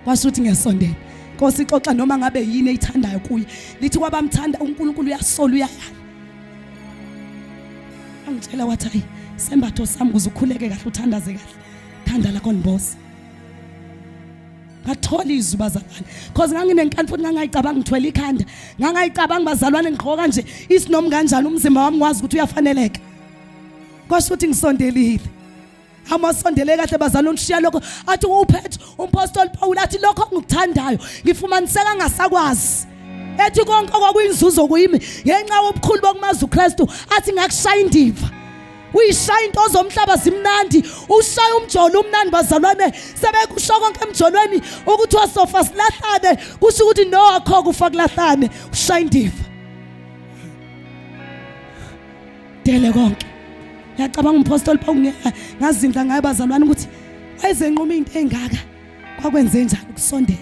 kwasho ukuthi ngiyasondela Nkosi ixoxa noma ngabe yini eyithandayo kuye lithi kwabamthanda uNkulunkulu uyasola uyayala angitshela wathi hayi sembatho sami kuzukhuleke kahle uthandaze kahle thanda la konboss ngathola izwi bazalwane because nganginenkani futhi ngangayicabanga ngithwele ikhanda ngangayicabanga bazalwane ngigqoka nje isinomi kanjani umzimba wami ngwazi ukuthi uyafaneleka kwasho ukuthi ngisondelile amasondele kahle bazalwane ushiya lokho athi uphethe umpostoli Paul athi lokho ngikuthandayo ngifumaniseka ngasakwazi ethi konke kwakuyinzuzo kuyimi ngenxa yobukhulu bokumazi uKristu athi ngakushaya indiva uyishaya into zomhlaba zimnandi ushaya umjolo umnandi bazalwane sebekusho konke emjolweni ukuthi wasofa silahlane kusho ukuthi no akho kufa kulahlane ushaya indiva dele konke ngiyacabanga umpostoli Paul ngazindla ngaye bazalwane ukuthi wayezenquma into engaka kwakwenze njani ukusondela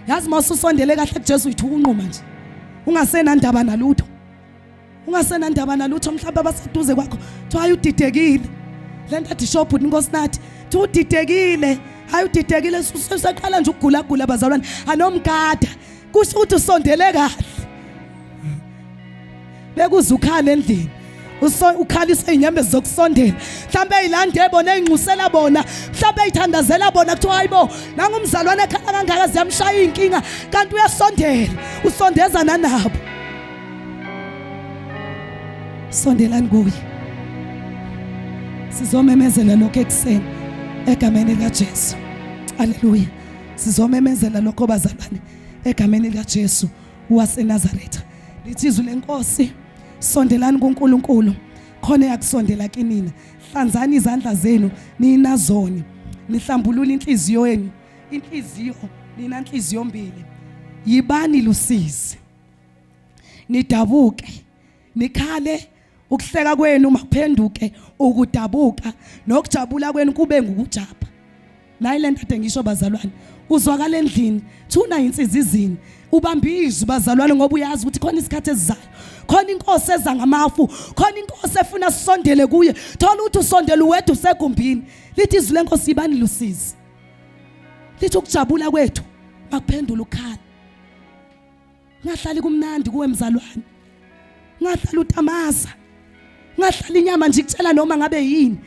yazi masusondele kahle kuJesu uyithuka unquma nje ungasenandaba nalutho mhlawumbe abaseduze kwakho thiwa udidekile lento athi shophu inkosinathi udidekile hayi udidekile seqala nje ukugula bazalwane anomgada kusho ukuthi usondele kahle bekuzukhale endlini ukhalisa inyembezi zokusondela mhlambe eyilande bona eyinxusela bona mhlambe eyithandazela bona kuthiwa hayibo nangumzalwane ekhala kangaka ziyamshaya inkinga kanti uyasondela usondezana nabo sondelani kuye sizomemezela lokho ekseni egameni likaJesu haleluya sizomemezela lokho bazalwane egameni likaJesu waseNazaretha lithi izwi lenkosi sondelani kuNkulunkulu khona yakusondela kinina hlanzani izandla zenu ninazoni nihlambulule inhliziyo yenu inhliziyo nina inhliziyo mbili yibani lusizi nidabuke nikhale ukuhleka kwenu makuphenduke ukudabuka nokujabula kwenu kube ngukujaba nayi lento ade ngisho bazalwane uzwakala endlini thuna insizwa izini ubambizwe bazalwane ngoba uyazi ukuthi khona isikhathi esizayo khona inkosi eza ngamafu khona inkosi efuna sisondele kuye thola ukuthi usondele uwedwa usegumbini lithi izwi lenkosi ibani lusizi lithi ukujabula kwethu makuphendula ukhala ngahlali kumnandi kuwe mzalwane ngahlali utamasa ngahlali inyama nje kutshela noma ngabe yini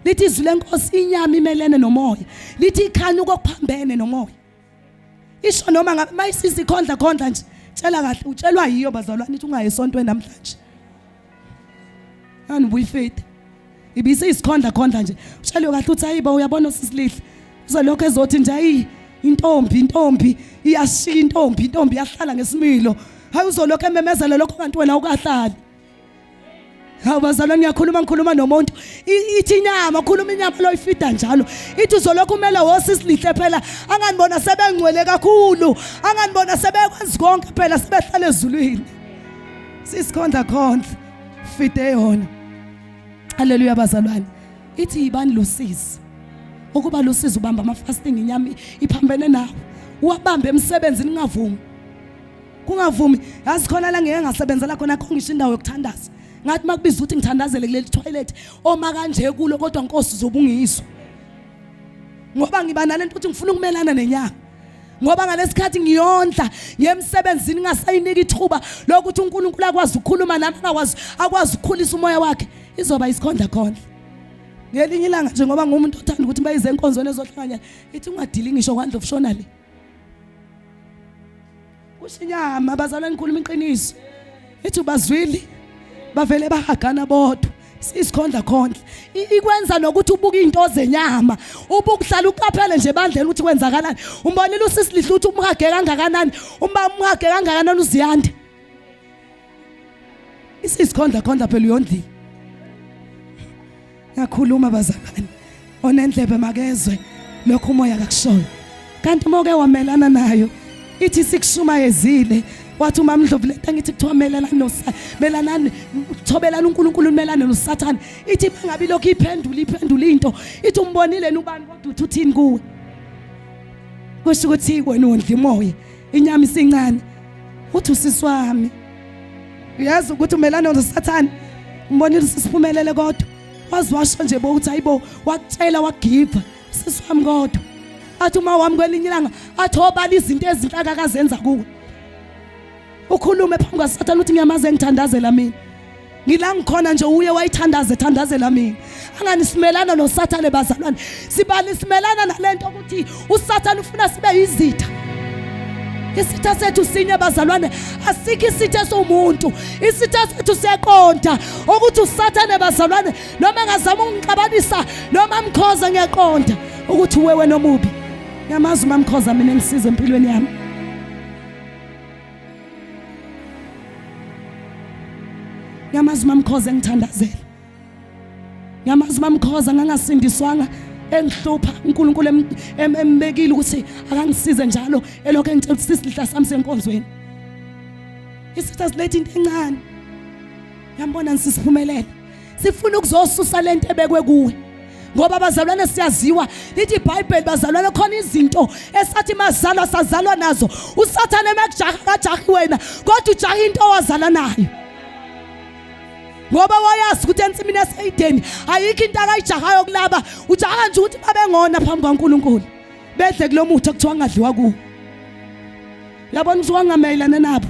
lithi izwi lenkosi inyama imelene nomoya lithi ikhanya ukuphambene nomoya isho noma ngabe mayisisi khondla nje tshela kahle utshelwa yiyo bazalwane nithi ungaye esontweni namhlanje anibuyi faith ibise isikhondla nje utshelwe kahle uthi hayiba uyabona usisilihle uzolokho ezothi nje ayi intombi iyashiya intombi yahlala ngesimilo hayi uzolokho ememezela lokho kanti wena ukahlali hawu bazalwane ngikhuluma nomuntu ithi inyama khuluma inyama lo ifida njalo ithi uzolokho kumele wosisilihle phela anganibona sebengcwele kakhulu anganibona sebekwenza konke phela sebehlala ezulwini sisikhondla fide yona haleluya bazalwane ithi ibani lusizi ukuba lusizi ubamba ama fasting inyama iphambene nawe uwabambe emsebenzini kungavumi yazi khona la ngeke ngasebenzela khona kongisho indawo yokuthandaza ngathi makubiza ukuthi ngithandazele kuleli toilet oma kanje kulo kodwa Nkosi zobungizwa ngoba ngiba nalento ukuthi ngifuna ukumelana nenyanga ngoba ngalesikhathi ngiyondla ngemsebenzini ngasayinika ithuba lokuthi uNkulunkulu akwazi ukukhuluma nami akwazi ukukhulisa umoya wakhe izoba isikhondla ngelinye ilanga nje ngoba ngumuntu othanda ukuthi bayize enkonzweni ezohlanganyela ithi ungadili ngisho kwandla ufushona le kushinyama bazalwane ngikhuluma iqiniso ithi ubazwili bavele bahagana bodwa sisikhondla ikwenza nokuthi ubuke into zenyama ubukuhlala uqaphele nje bandlela ukuthi kwenzakalani umbonile usisilihle ukuthi umhage kangakanani umhage kangakanani uziyande isisikhondla phela uyondli ngiyakhuluma bazalwane onendlebe makezwe lokho umoya akakushoyo kanti moke wamelana nayo ithi sikushumayezile wathi umama Ndlovu lento ngithi kuthiwa melanani uthobelana uNkulunkulu melane noSathane ithi bangabi lokho iphendula into ithi umbonile ubani kodwa uthi uthini kuwe kusho ukuthi wena undla imoya inyama isincane uthi usiswami uyazi ukuthi umelane noSathane umbonile sisiphumelele kodwa waziwasho nje bokuthi hayibo wakutshela wagiva siswami kodwa athi uma wami kwelinye ilanga athobala izinto ezinhlaka akazenza kuwe ukhulume phambi kwaSathane uthi ngiyamaze ngithandazela mina ngila ngikhona nje uye wayithandazela mina anganisimelana noSathane bazalwane simelana nalento ukuthi uSathane ufuna sibe izitha isitha sethu sinye bazalwane asikho isitha somuntu isitha sethu siyakonda ukuthi uSathane bazalwane noma ngazama ukungixabanisa noma mkhoza ngiyakonda ukuthi wewe nomubi ngiyamazi uma mkhoza mina ngisize empilweni yami ngiyamazi mamkhoza engithandazela ngiyamazi mamkhoza ngangasindiswanga engihlupha uNkulunkulu embekile ukuthi akangisize njalo elokho engicela sisihla sami senkonzweni isitha silethe into encane yambona nisiphumelele sifuna ukuzosusa lento ebekwe kuwe ngoba abazalwane siyaziwa lithi iBhayibheli bazalwane khona izinto esathi mazalwa sazalwa nazo uSathane emakujaha kajahi wena kodwa ujaha into owazala nayo ngoba wayazi ukuthi ensimini yaseEdeni ayikho into akayijahayo kulaba, ujaha nje ukuthi babengona phambi kaNkulunkulu bedle kulomuthi okuthiwa ngadliwa kuwo. Yabona ukuthi wangamayelana nabo.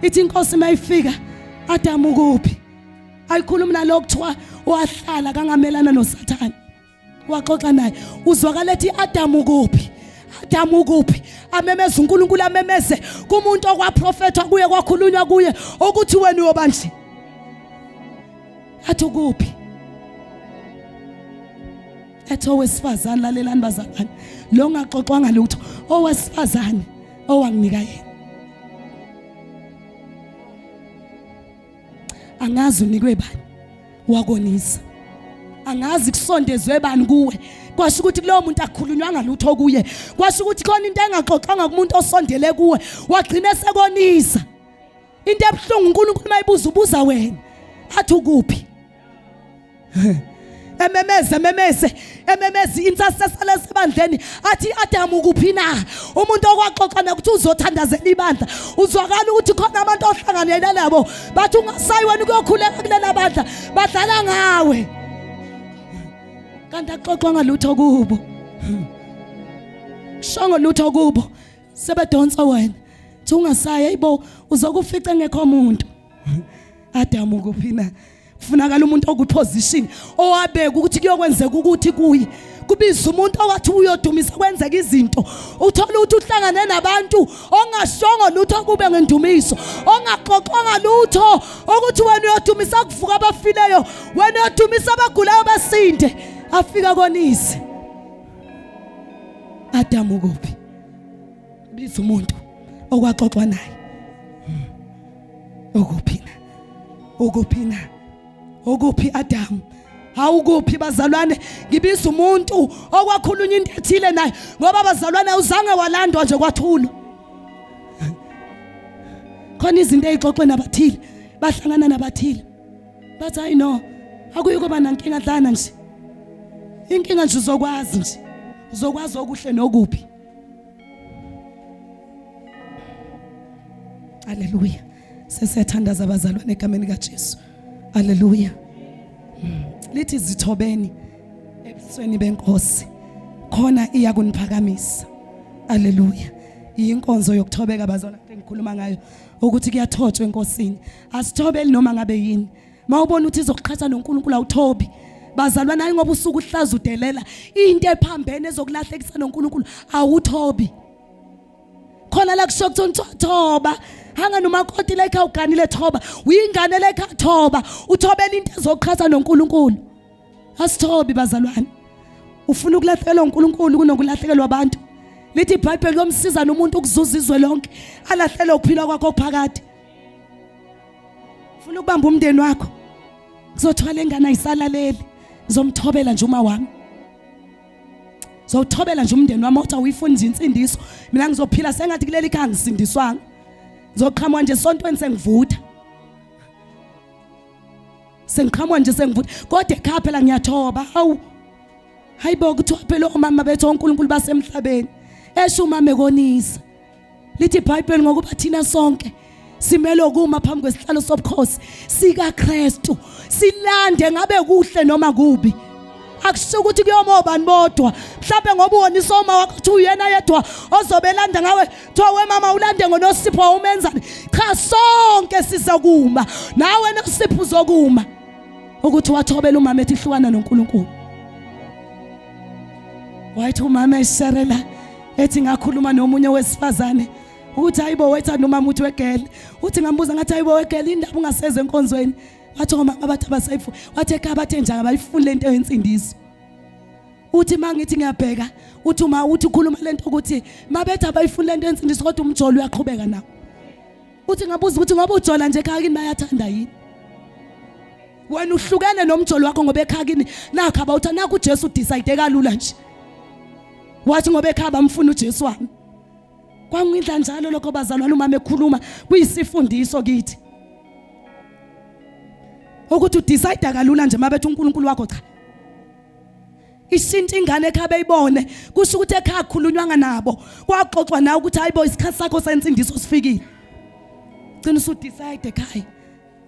Ithi inkosi mayifika, Adamu kuphi? Ayikhuluma nalokho kuthiwa wahlala kangamelana noSathane, waxoxa naye. Uzwakala ethi Adamu kuphi? Adamu kuphi? Amemeza uNkulunkulu, amemeze kumuntu okwaprofethwa kuye, kwakhulunywa kuye ukuthi wena uyoba nje. Athi kuphi? Ethi owesifazane, lalelani bazalwane, lo ngaxoxwanga lutho, owesifazane owanginika yena. Angazi unikwe bani wakonisa, angazi kusondezwe bani kuwe, kwasho ukuthi kulowo muntu akukhulunywanga lutho kuye, kwasho ukuthi khona into engaxoxwanga kumuntu osondele kuwe, wagcina sekonisa. Into ebuhlungu uNkulunkulu mayibuza ubuza wena, athi ukuphi? Ememeze insasesala sebandleni, athi Adamu kuphi na? Umuntu okwaxoxana ukuthi uzothandazela ibandla, uzwakala ukuthi khona abantu ohlanganele nabo bathi ungasayi wena ukuyokhuleka kulela bandla, badlala ngawe. Kanti axoxwa ngalutho kubo, shongo lutho kubo, sebedonsa wena. Thi ungasayi, hayibo uzokufica ngekho umuntu. Adamu kuphi na? Kufunakala umuntu okuposition owabeka ukuthi kuyokwenzeka ukuthi kuye. Kubiza umuntu owathi uyodumisa kwenzeka izinto. Uthola ukuthi uhlangane nabantu ongashongo lutho kube ngendumiso, ongaxoxanga lutho ukuthi wena uyodumisa kuvuka abafileyo, wena uyodumisa abagulayo basinde, afika konise. Adamu kuphi? Biza umuntu okwaxoxwa naye. Ukuphi na? Ukuphi na? Ukuphi Adamu? Awukuphi bazalwane? Ngibiza umuntu okwakhulunywa into ethile naye, ngoba bazalwane uzange walandwa nje kwathula. Khona izinto ezixoxwe nabathile, bahlangana nabathile, bathi hayi no, akuyiko bana inkinga dlana nje. Inkinga nje uzokwazi nje, uzokwazi okuhle nokuphi. Haleluya. Sesiyathandaza abazalwane egameni kaJesu. Haleluya. Lithi zithobeni ebusweni benkosi, khona iya kuniphakamisa. Haleluya. Inkonzo yokuthobeka abazalwane engikhuluma ngayo ukuthi kuyathothwa enkosini. Asithobeli noma ngabe yini. Mawubona ukuthi izokuqhatha noNkulunkulu awuthobi. Bazalwane hayi ngoba usuku uhlaza udelela into ephambene ezokulahlekisa noNkulunkulu awuthobi. Khona la kusho ukuthi thoba, hanga nomakoti like awuganile thoba, uyingane like thoba, uthobela into ezoqhatha noNkulunkulu. Asithobi bazalwane. Ufuna ukulahlekelwa uNkulunkulu kunokulahlekelwa abantu. Lithi iBhayibheli lomsiza nomuntu ukuzuza izwe lonke, alahlele ukuphila kwakho okuphakathi. Ufuna ukubamba umndeni wakho, kuzothwala ingane ayisalaleli, ngizomthobela nje uma wami. Zothobela nje umndeni wami uthi awuyifuni nje insindiso, mina ngizophila sengathi kuleli khaya ngisindiswanga. Ngizoqhamuka nje esontweni sengivutha. Sengiqhamuka nje sengivutha, kodwa ekhaya phela ngiyathoba. Hawu. Hayibo kuthiwa phela omama bethu uNkulunkulu basemhlabeni esho umama ekonisa. Lithi iBhayibheli ngokuba thina sonke simele ukuma phambi kwesihlalo sobukhosi sika Kristu, silande ngabe kuhle noma kubi. Akusho ukuthi kuyoma obani bodwa, mhlawumbe ngoba uwonisa oma wakho uthi uyena yedwa ozobelanda ngawe, thiwa wemama ulande ngoNosipho umenzani. Cha, sonke sizokuma, nawe noSipho uzokuma, ukuthi wathobela umama ethi hlukana noNkulunkulu. Wayithi umama esherela ethi ngakhuluma nomunye wesifazane ukuthi hayibo wetha nomama uthi wegele, uthi ngambuza ngathi hayibo wegele indaba ungaseze enkonzweni. Wathi omama bathi abasayifu, wathi ekhaya bathe njalo abayifuni lento yensindiso. Uthi mangithi ngiyabheka, uthi uma uthi ukhuluma lento ukuthi mabethi abayifuni lento yensindiso kodwa umjolo uyaqhubeka nawo. Uthi ngabuza ukuthi ngoba ujola nje ekhaya kini bayathanda yini? Wena uhlukene nomjolo wakho ngoba ekhaya kini nakho abawuthanda, nakho uJesu decide kalula nje. Wathi ngoba ekhaya bamfuna uJesu wami. Kwangidla njalo lokho bazalwane umama ekhuluma kuyisifundiso kithi. Ukuthi udecide kalula nje mabethi uNkulunkulu wakho cha. Ishintsha ingane ekhaya beyibone, kusho ukuthi ekhaya khulunywanga nabo. Kwaxoxwa nawe ukuthi hayibo isikhathi sakho sensindiso sifikile. Gcina usudecide ekhaya.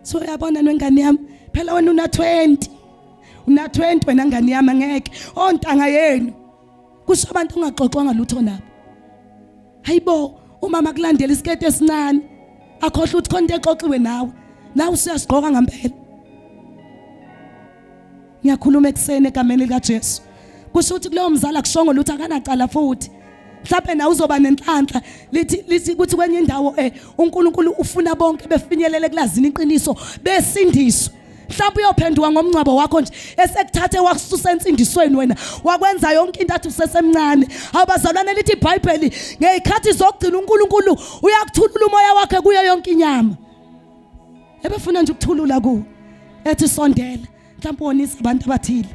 So yabona nengane yami, phela wena una 20 wena ngane yami ngeke ontanga yenu kusho abantu ungaxoxwanga lutho nabo. Hayibo umama kulandela isikete esinani akhohle ukuthi konke exoxiwe nawe usiyasigqoka ngempela. Ngiyakhuluma eksene egameni lika Jesu. Kusho ukuthi kuleyo mzala akushongo lutho akanacala futhi. Mhlawumbe na uzoba nenhlanhla lithi kuthi kwenye indawo uNkulunkulu ufuna bonke befinyelele kulazini iqiniso besindiswe. Mhlawumbe uyophenduka ngomncwabo wakho nje esekuthathe wakususa ensindisweni wena wakwenza yonke into athi usesemncane. Awubazalwane lithi iBhayibheli ngezikhathi zokugcina uNkulunkulu uyakuthulula umoya wakhe kuyo yonke inyama. Ebefuna nje ukuthulula ku ethi sondela mhlawumbe wonisa abantu abathile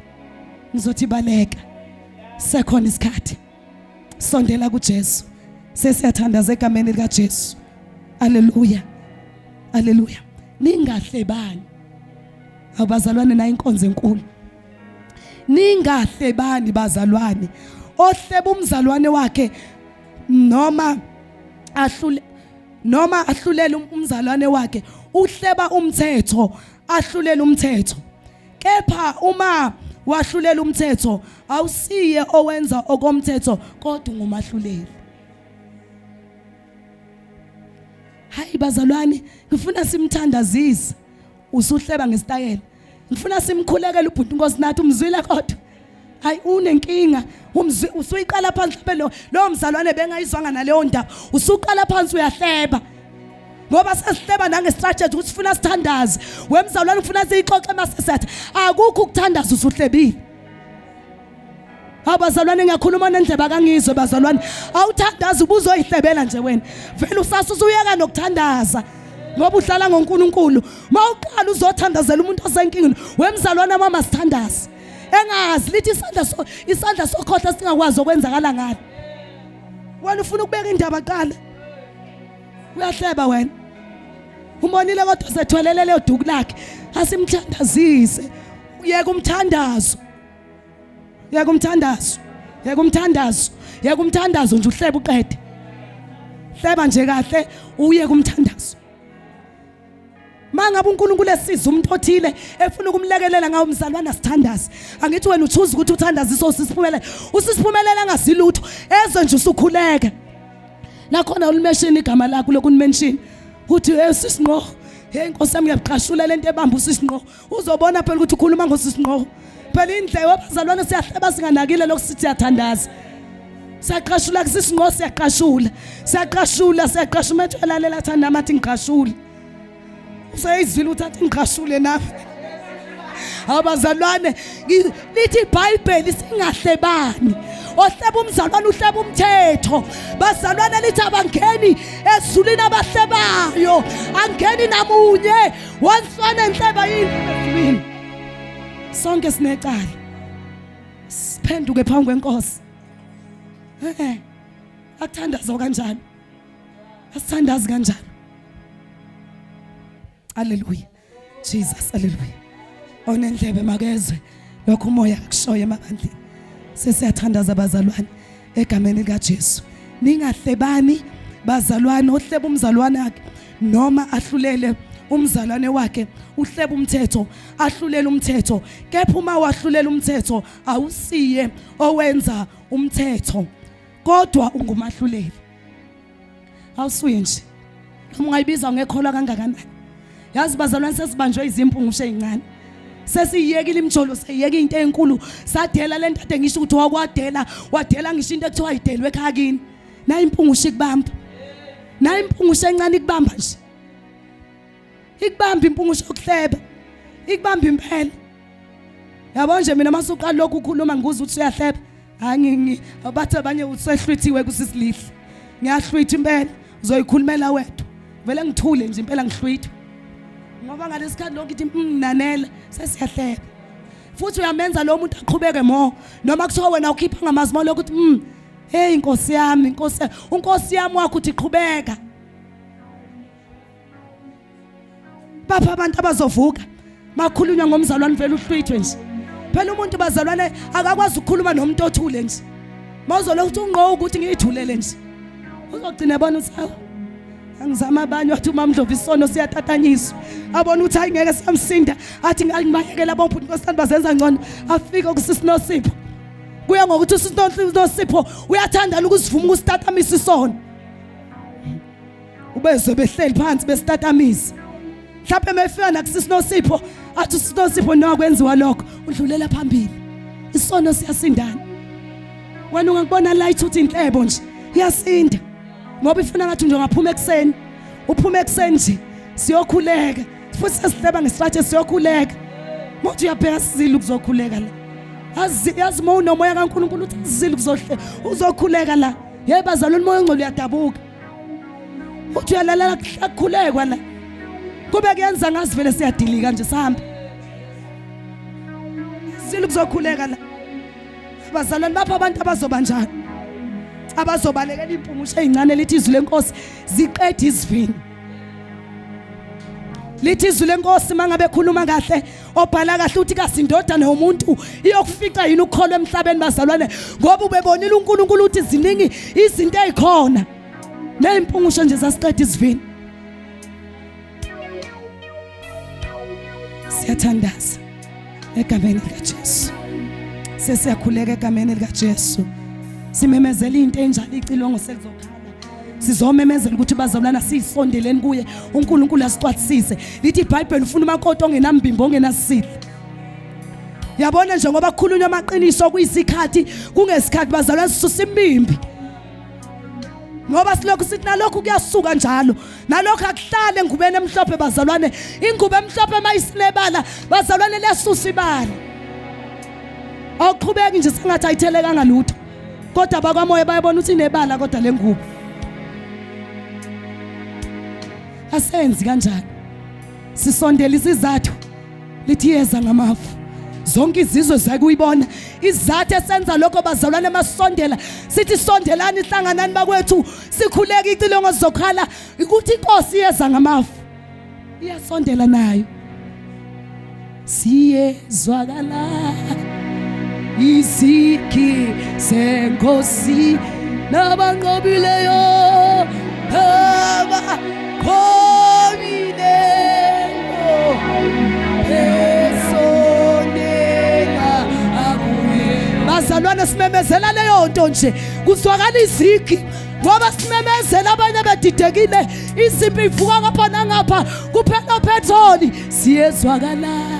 ngizothi baleka sekhona isikhathi. Sondela kuJesu. Sesiyathandaza egameni lika Jesu. Haleluya. Haleluya. Ningahlebani. Abazalwane na inkonzo enkulu. Ningahlebani bazalwane. Ohleba umzalwane wakhe noma ahlulela umzalwane wakhe uhleba umthetho ahlulela umthetho. Kepha uma wahlulela umthetho awusiye owenza okomthetho kodwa ngumahluleli. Hayi bazalwane ngifuna simthandazise usuhleba ngesitayela. Ngifuna simkhulekele ubhuti Nkosi nathi umzwile kodwa hayi unenkinga usuyiqala phansi lo mzalwane bengayizwanga naleyo ndaba usuqala phansi uyahleba. Ngoba sesihleba nangestrategy ukuthi sifuna sithandaze wemzalwane ufuna siyixoxe masesathi akukho ukuthandaza usuhlebile. Abazalwane ngiyakhuluma nendleba kangizwe bazalwane awuthandaza ubuzoyihlebela nje wena vele usasuzuyeka nokuthandaza ngoba uhlala ngoNkulunkulu. Mawuqala uzothandazela umuntu osenkingeni wemzalwane mama sithandaze engazi lithi isandla sokhohla singakwazi okwenzakala ngalo. Wena ufuna ukubeka indaba qala uyahleba wena. Umonile kodwa sethwelele leyo duku lakhe asimthandazise. Uyeka umthandazo. Yeka umthandazo nje uhleba uqede. Hleba nje kahle uyeka umthandazo. Mangabe uNkulunkulu esiza umuntu othile efuna ukumlekelela ngawo umzalwane asithandaze. Angithi wena uchuza ukuthi uthandazise usisiphumelela. Usisiphumelela ngasilutho eze nje usukhuleka. Nakhona ulimeshini igama lakho lokunimention. Uthi sisingqo. Hey Nkosi yami ngiyabuqashula lento ebamba usisingqo. Uzobona phela ukuthi ukhuluma ngosisingqo. Phela indlela wabazalwane siyahleba singanakile lokusithi siyathandaza. Siyaqashula kusisingqo siyaqashula. Siyaqashula methwelalela thanda amathi ngiqashula. Usayizwile uthatha ngiqashule nawe. Abazalwane lithi iBhayibheli singahlebani. Ohleba umzalwane uhleba umthetho. Bazalwane lithi abangeni ezulwini abahlebayo angeni namunye wanswane enhleba yini. Sonke sinecala. Siphenduke phambi kweNkosi. Akuthandaza kanjani? Asithandazi kanjani? Hallelujah. Jesus, hallelujah. Onendlebe makezwe lokho umoya akushoye emabandleni. Sesiyathandaza bazalwane egameni lika Jesu. Ningahlebani bazalwane ohleba umzalwane wakhe noma ahlulele umzalwane wakhe uhleba umthetho ahlulela umthetho. Kepha uma wahlulela umthetho awusiye owenza umthetho kodwa ungumahluleli. Awusuye nje. Ungayibiza ngekholwa kangakanani. Yazi bazalwane sesibanjwe izimpungushe ezincane. Sesiyekile imjolo seyiyeka into enkulu sadela lento ade ngisho ukuthi wadela ngisho into ekuthiwa idelwe ekhaya kini. Na impungushe ikubamba. Na impungushe encane ikubamba nje. Ikubamba impungushe okuhleba. Ikubamba impela. Yabo nje mina masuqala lokhu ukhuluma ngikuza ukuthi uyahleba. Hayi abathi abanye usehlwithiwe kusisilihle. Ngiyahlwitha impela uzoyikhulumela wedwa. Vele ngithule nje impela ngihlwitha. Ngoba ngalesikhathi lonke ithi nanela sesiyahleba. Futhi uyamenza lo muntu aqhubeke noma kuthiwa wena ukhipha ngamazimo lokuthi hey Nkosi yami uNkosi yami wakho uthi qhubeka. Bapha abantu abazovuka makhulunywa ngomzalwane vele uhlwithwe nje. Phela umuntu bazalwane akakwazi ukukhuluma nomuntu othule nje. Mawuzolokuthi ungqo ukuthi ngiyithulele nje. Uzogcina bona usawo. Angizama abanye wathi uMamdlovu isono siyatatanyiswa. Abona ukuthi ayingeke siyamsinda, athi ngibayekela bonke uNkosikazi bazenza ngcono, afike kuSisiNosipho. Kuya ngokuthi uSisiNosipho uyathanda ukusivuma ukusitatamisa isono. Ubezwe behleli phansi besitatamisa. Mhlawumbe mayefika nakuSisiNosipho, athi uSisiNosipho nokwenziwa lokho, udlulela phambili. Isono siyasindana. Wena ungakubona light uthi inhlebo nje iyasinda. Ngoba ifuna ngathi nje ungaphuma ekseni, uphuma ekseni nje siyokhuleka. Futhi sesihleba ngestrategy siyokhuleka. Mothi uyabheka sizile ukuzokhuleka la. Yazi uma unomoya kaNkulunkulu uthi sizile uzokhuleka la. Yebo bazalwane umoya ongcwele uyadabuka. Uthi uyalala akukhulekwa la. Kube kuyenza ngazi vele siyadilika nje sihamba. Sizile ukuzokhuleka la. Bazalwane bapha abantu abazoba njani? Abazobalekela impumusho ezincane lithi izwi lenkosi ziqeda isivini. Lithi izwi lenkosi mangabe ekhuluma kahle, obhala kahle uthi kasindodana yomuntu iyokufica yini ukukholwa emhlabeni bazalwane, ngoba ubebonile uNkulunkulu uthi ziningi izinto ezikhona. Nezimpungusho nje zasiqeda isivini. Siyathandaza egameni likaJesu. Sesiyakhuleka egameni likaJesu. Simemezela into enjalo icilongo sekuzokhala. Sizomemezela ukuthi bazalwana sisondeleni kuye uNkulunkulu asixwathisise. Lithi iBhayibheli ufuna umakoti ongenambimbo ongenasithili. Yabona nje ngoba kukhulunywa amaqiniso kuyisikhathi kungesikhathi bazalwana sisusa imbimbi. Ngoba silokhu sithi nalokhu kuyasuka njalo. Nalokhu akuhlale engubeni emhlophe bazalwane. Ingube emhlophe mayisinebala bazalwane lesusa ibala. Awuqhubeki nje sengathi ayithelekanga lutho. Kodwa bakwamoya bayabona ukuthi inebala kodwa lengubo. Asenzi kanjalo. Sisondela isizathu lithi yeza ngamafu. Zonke izizwe zakuyibona izathu esenza lokho bazalwane masondela sithi sondelani ihlanganani bakwethu sikhuleka icilongo zokhala ukuthi inkosi yeza ngamafu. Iyasondela nayo. Siyezwakala izigi senkosi nabanqobileyo abakhonileyo besondela akuye. Bazalwane simemezela leyo nto nje kuzwakala izigi ngoba simemezela abanye bedidekile isimpi ivuka ngapha nangapha kuphela upetroli. Siyezwakala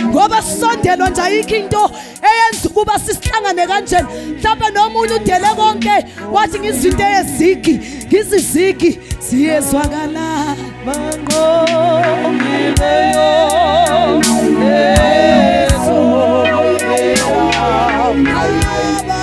ngoba sisondelwa nje ayikho into eyenza ukuba sisihlangane kanjena. Mhlawumbe nomunye udele konke wathi ngizinto ezigi ngizizigi siyezwakala banqobileyo ezongela